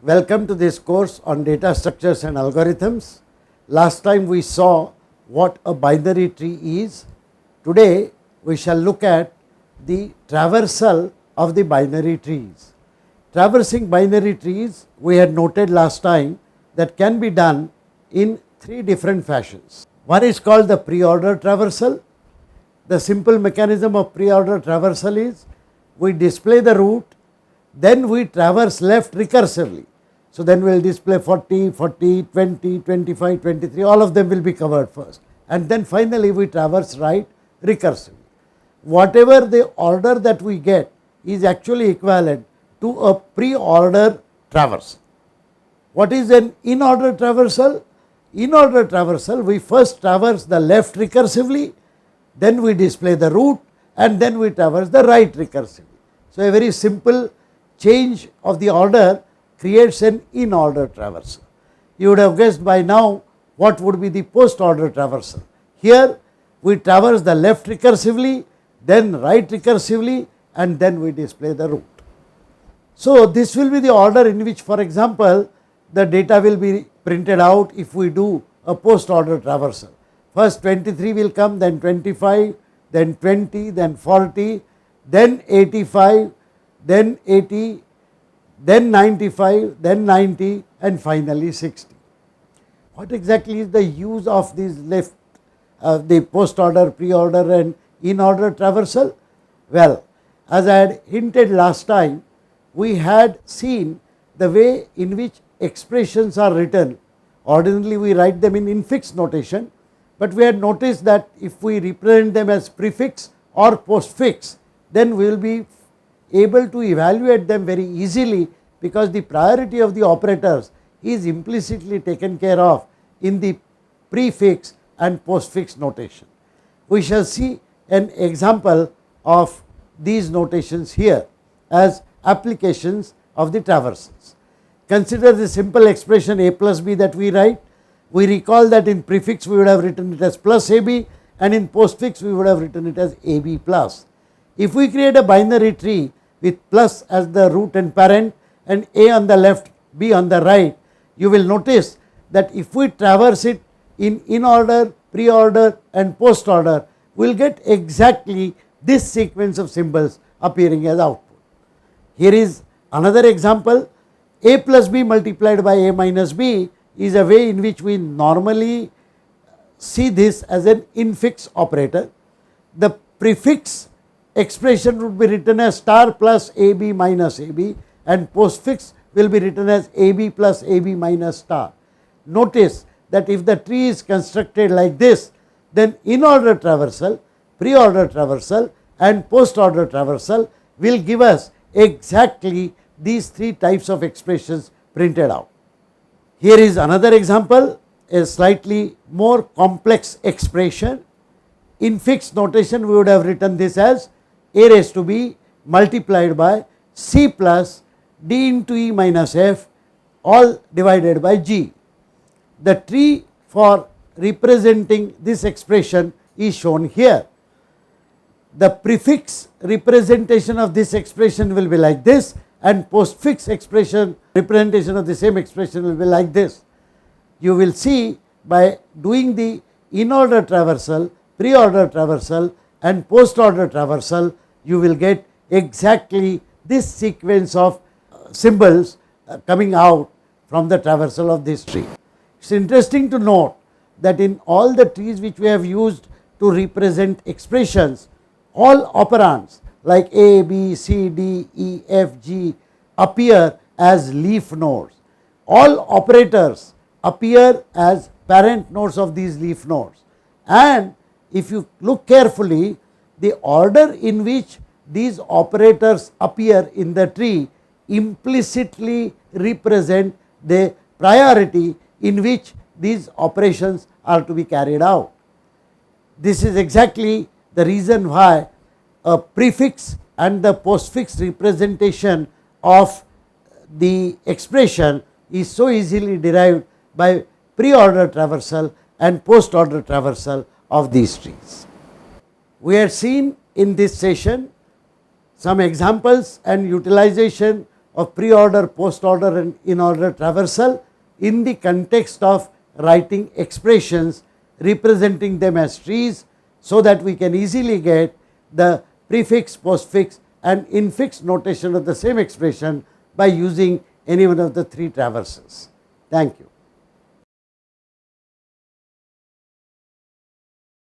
Welcome to this course on data structures and algorithms. Last time we saw what a binary tree is. Today we shall look at the traversal of the binary trees. Traversing binary trees, we had noted last time, that can be done in three different fashions. One is called the pre-order traversal. The simple mechanism of pre-order traversal is we display the root, then we traverse left recursively. So then we will display 40, 40, 20, 25, 23, all of them will be covered first, and then finally we traverse right recursively. Whatever the order that we get is actually equivalent to a pre-order traversal. What is an in-order traversal? In-order traversal, we first traverse the left recursively, then we display the root, and then we traverse the right recursively. So a very simple change of the order creates an in-order traversal. You would have guessed by now what would be the post-order traversal. Here we traverse the left recursively, then right recursively, and then we display the root. So this will be the order in which, for example, the data will be printed out if we do a post-order traversal. First 23 will come, then 25, then 20, then 40, then 85, then 80, then 95, then 90, and finally 60. What exactly is the use of these left, the post order, pre order and in order traversal? Well, as I had hinted last time, we had seen the way in which expressions are written. Ordinarily we write them in infix notation, but we had noticed that if we represent them as prefix or postfix, then we will be able to evaluate them very easily, because the priority of the operators is implicitly taken care of in the prefix and postfix notation. We shall see an example of these notations here as applications of the traversals. Consider the simple expression a plus b that we write. We recall that in prefix we would have written it as plus ab, and in postfix we would have written it as ab plus. If we create a binary tree with plus as the root and parent and a on the left, b on the right, you will notice that if we traverse it in order, pre order and post order, we will get exactly this sequence of symbols appearing as output. Here is another example. A plus b multiplied by a minus b is a way in which we normally see this as an infix operator. The prefix expression would be written as star plus ab minus ab, and postfix will be written as ab plus ab minus star. Notice that if the tree is constructed like this, then in order traversal, pre order traversal and post order traversal will give us exactly these three types of expressions printed out. Here is another example, a slightly more complex expression. In fixed notation we would have written this as a raised to b multiplied by c plus d into e minus f, all divided by g. The tree for representing this expression is shown here. The prefix representation of this expression will be like this, and postfix expression representation of the same expression will be like this. You will see by doing the in order traversal, pre order traversal and post order traversal, you will get exactly this sequence of symbols coming out from the traversal of this tree. It is interesting to note that in all the trees which we have used to represent expressions, all operands like a, b, c, d, e, f, g appear as leaf nodes. All operators appear as parent nodes of these leaf nodes, and if you look carefully, the order in which these operators appear in the tree implicitly represent the priority in which these operations are to be carried out. This is exactly the reason why a prefix and the postfix representation of the expression is so easily derived by pre-order traversal and post-order traversal of these trees. We had seen in this session some examples and utilization of pre-order, post-order and in-order traversal in the context of writing expressions representing them as trees, so that we can easily get the prefix, postfix and infix notation of the same expression by using any one of the three traversals. Thank you.